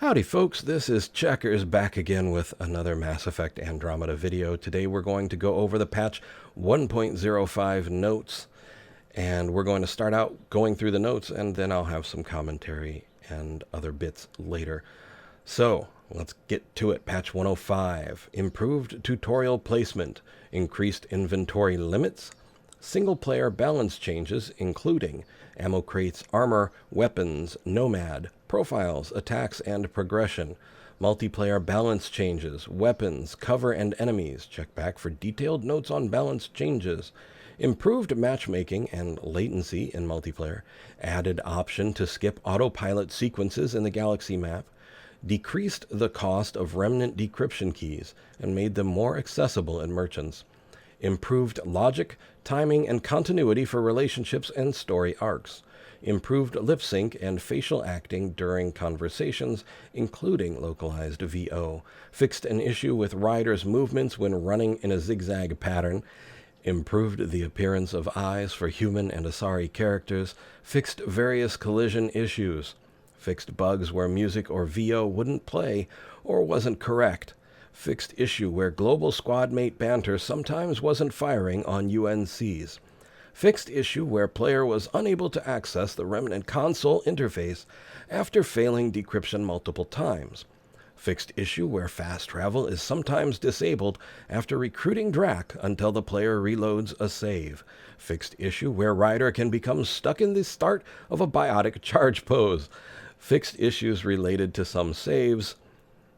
Howdy folks, this is Checkers back again with another Mass Effect Andromeda video. Today we're going to go over the patch 1.05 notes, and we're going to start out going through the notes, and then I'll have some commentary and other bits later. So, let's get to it. Patch 105, improved tutorial placement, increased inventory limits, single-player balance changes including ammo crates, armor, weapons, nomad, profiles, attacks, and progression, multiplayer balance changes, weapons, cover, and enemies. Check back for detailed notes on balance changes. Improved matchmaking and latency in multiplayer, added option to skip autopilot sequences in the galaxy map, decreased the cost of remnant decryption keys and made them more accessible in merchants, improved logic, timing, and continuity for relationships and story arcs, improved lip sync and facial acting during conversations, including localized VO, fixed an issue with riders' movements when running in a zigzag pattern, improved the appearance of eyes for human and Asari characters, fixed various collision issues, fixed bugs where music or VO wouldn't play or wasn't correct, fixed issue where global squad mate banter sometimes wasn't firing on UNCs, fixed issue where player was unable to access the Remnant console interface after failing decryption multiple times, fixed issue where fast travel is sometimes disabled after recruiting Drac until the player reloads a save, fixed issue where Ryder can become stuck in the start of a biotic charge pose, fixed issues related to some saves,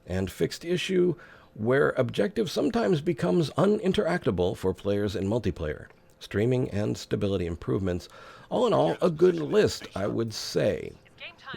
and fixed issue where objective sometimes becomes uninteractable for players in multiplayer. Streaming and stability improvements. All in all, a good list, I would say.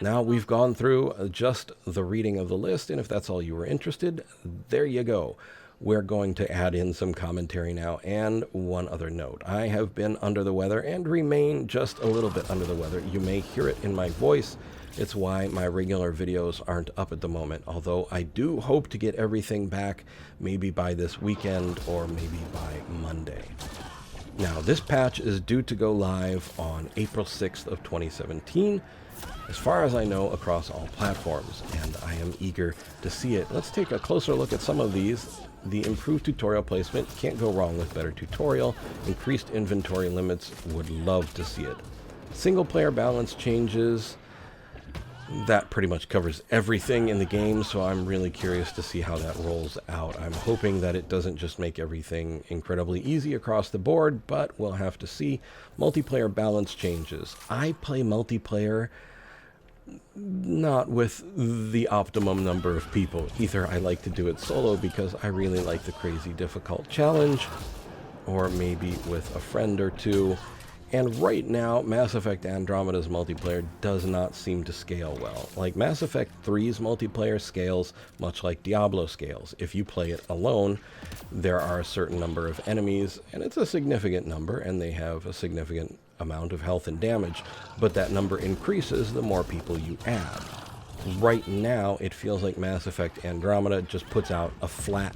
Now we've gone through just the reading of the list, and if that's all you were interested, there you go. We're going to add in some commentary now, and one other note. I have been under the weather and remain just a little bit under the weather. You may hear it in my voice. It's why my regular videos aren't up at the moment, although I do hope to get everything back maybe by this weekend or maybe by Monday. Now, this patch is due to go live on April 6th of 2017, as far as I know, across all platforms, and I am eager to see it. Let's take a closer look at some of these. The improved tutorial placement, can't go wrong with better tutorial. Increased inventory limits, would love to see it. Single player balance changes, that pretty much covers everything in the game, so I'm really curious to see how that rolls out. I'm hoping that it doesn't just make everything incredibly easy across the board, but we'll have to see. Multiplayer balance changes. I play multiplayer not with the optimum number of people. Either I like to do it solo because I really like the crazy difficult challenge, or maybe with a friend or two. And right now, Mass Effect Andromeda's multiplayer does not seem to scale well. Like, Mass Effect 3's multiplayer scales much like Diablo scales. If you play it alone, there are a certain number of enemies, and it's a significant number, and they have a significant amount of health and damage, but that number increases the more people you add. Right now, it feels like Mass Effect Andromeda just puts out a flat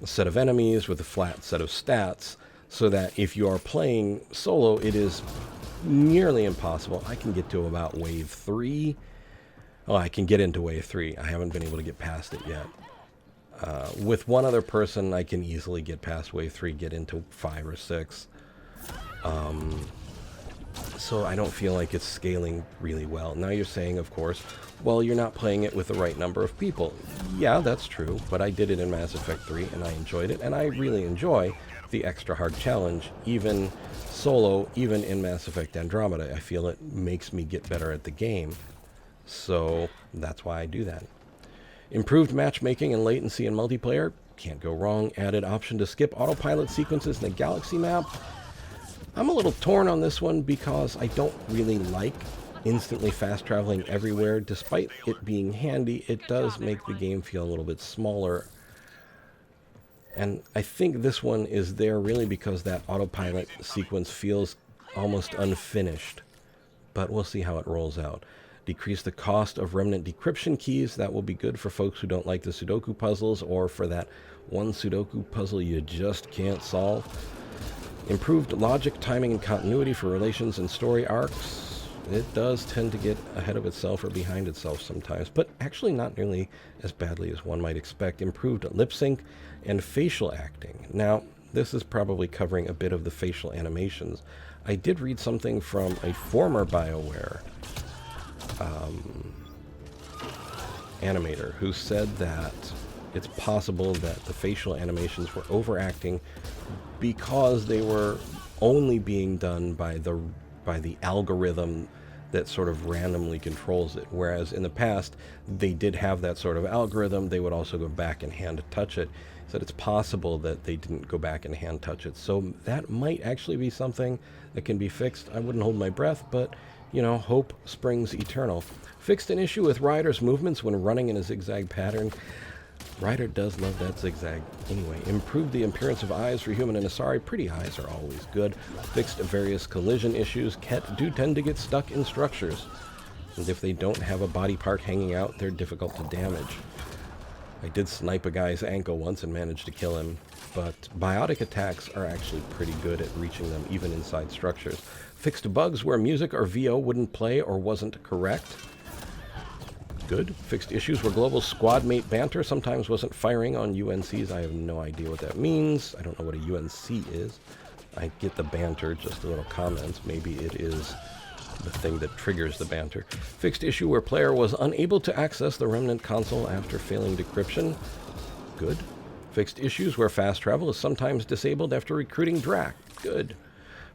set of enemies with a flat set of stats, so that if you are playing solo, it is nearly impossible. I can get to about wave 3. Oh, I can get into wave 3. I haven't been able to get past it yet. With one other person, I can easily get past wave 3, get into 5 or 6. So I don't feel like it's scaling really well. Now you're saying, of course, well, you're not playing it with the right number of people. Yeah, that's true, but I did it in Mass Effect 3, and I enjoyed it, and I really enjoy the extra hard challenge, even solo, even in Mass Effect Andromeda. I feel it makes me get better at the game, so that's why I do that. Improved matchmaking and latency in multiplayer, can't go wrong. Added option to skip autopilot sequences in the galaxy map. I'm a little torn on this one because I don't really like instantly fast traveling everywhere. Despite it being handy, it does make the game feel a little bit smaller. And I think this one is there really because that autopilot sequence feels almost unfinished. But we'll see how it rolls out. Decrease the cost of remnant decryption keys. That will be good for folks who don't like the Sudoku puzzles, or for that one Sudoku puzzle you just can't solve. Improved logic, timing, and continuity for relations and story arcs. it does tend to get ahead of itself or behind itself sometimes, but actually not nearly as badly as one might expect. Improved lip sync and facial acting. Now, this is probably covering a bit of the facial animations. I did read something from a former BioWare animator who said that it's possible that the facial animations were overacting because they were only being done by the algorithm that sort of randomly controls it. Whereas in the past, they did have that sort of algorithm. They would also go back and hand touch it. He said it's possible that they didn't go back and hand touch it. So that might actually be something that can be fixed. I wouldn't hold my breath, but, you know, hope springs eternal. Fixed an issue with Ryder's movements when running in a zigzag pattern. Ryder does love that zigzag. Anyway, improved the appearance of eyes for human and Asari. Pretty eyes are always good. Fixed various collision issues. Ket do tend to get stuck in structures. And if they don't have a body part hanging out, they're difficult to damage. I did snipe a guy's ankle once and managed to kill him, but biotic attacks are actually pretty good at reaching them, even inside structures. Fixed bugs where music or VO wouldn't play or wasn't correct. Good. Fixed issues where global squad mate banter sometimes wasn't firing on UNCs. I have no idea what that means. I don't know what a UNC is. I get the banter, just a little comments. Maybe it is the thing that triggers the banter. Fixed issue where player was unable to access the Remnant console after failing decryption. Good. Fixed issues where fast travel is sometimes disabled after recruiting Drac. Good.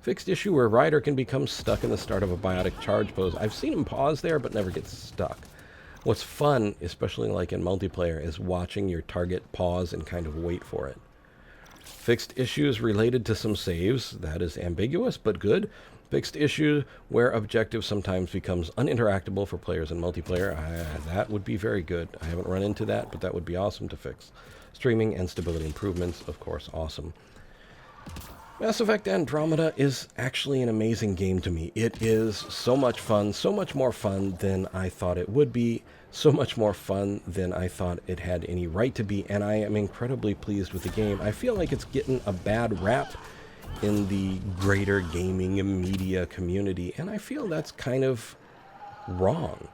Fixed issue where Ryder can become stuck in the start of a biotic charge pose. I've seen him pause there, but never get stuck. What's fun, especially like in multiplayer, is watching your target pause and kind of wait for it. Fixed issues related to some saves. That is ambiguous, but good. Fixed issue where objective sometimes becomes uninteractable for players in multiplayer. That would be very good. I haven't run into that, but that would be awesome to fix. Streaming and stability improvements, of course, awesome. Mass Effect Andromeda is actually an amazing game to me. It is so much fun, so much more fun than I thought it would be, so much more fun than I thought it had any right to be, and I am incredibly pleased with the game. I feel like it's getting a bad rap in the greater gaming and media community, and I feel that's kind of wrong.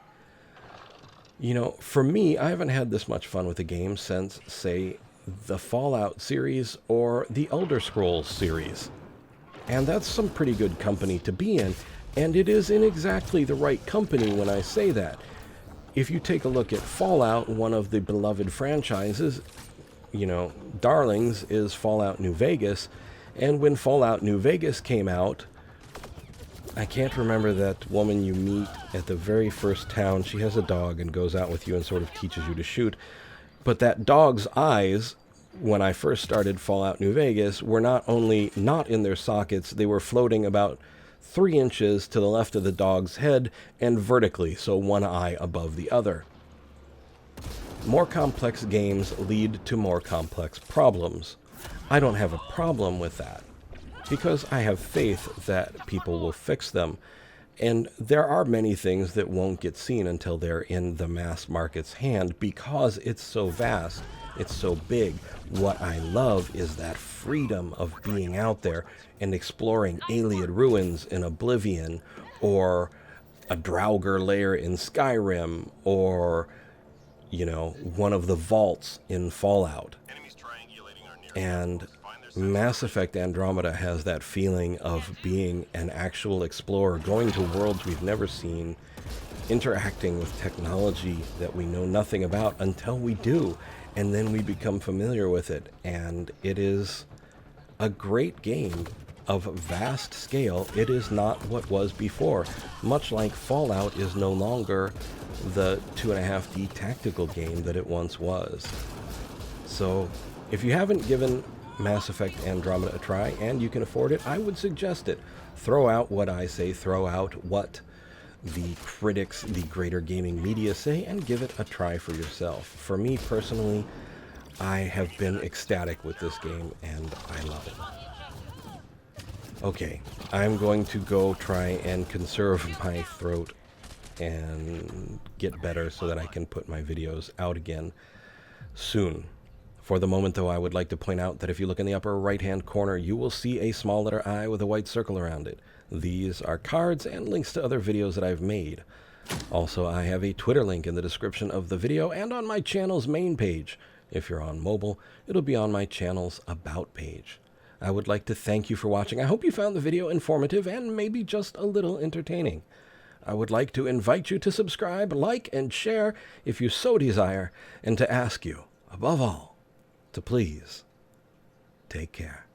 You know, for me, I haven't had this much fun with a game since, say, the Fallout series or the Elder Scrolls series. And that's some pretty good company to be in, and it is in exactly the right company when I say that. If you take a look at Fallout, one of the beloved franchises, you know, darlings is Fallout New Vegas, and when Fallout New Vegas came out, I can't remember that woman you meet at the very first town. She has a dog and goes out with you and sort of teaches you to shoot. But that dog's eyes, when I first started Fallout New Vegas, were not only not in their sockets, they were floating about 3 inches to the left of the dog's head and vertically, so one eye above the other. More complex games lead to more complex problems. I don't have a problem with that, because I have faith that people will fix them. And there are many things that won't get seen until they're in the mass market's hand because it's so vast, it's so big. What I love is that freedom of being out there and exploring alien ruins in Oblivion, or a Draugr lair in Skyrim, or, you know, one of the vaults in Fallout. And Mass Effect Andromeda has that feeling of being an actual explorer, going to worlds we've never seen, interacting with technology that we know nothing about until we do, and then we become familiar with it. And it is a great game of vast scale. It is not what was before. Much like Fallout is no longer the 2.5D tactical game that it once was. So, if you haven't given Mass Effect Andromeda a try, and you can afford it, I would suggest it. Throw out what I say, throw out what the critics, the greater gaming media say, and give it a try for yourself. For me personally, I have been ecstatic with this game, and I love it. Okay, I'm going to go try and conserve my throat and get better so that I can put my videos out again soon. For the moment, though, I would like to point out that if you look in the upper right-hand corner, you will see a small letter I with a white circle around it. These are cards and links to other videos that I've made. Also, I have a Twitter link in the description of the video and on my channel's main page. If you're on mobile, it'll be on my channel's About page. I would like to thank you for watching. I hope you found the video informative and maybe just a little entertaining. I would like to invite you to subscribe, like, and share if you so desire, and to ask you, above all, to please take care.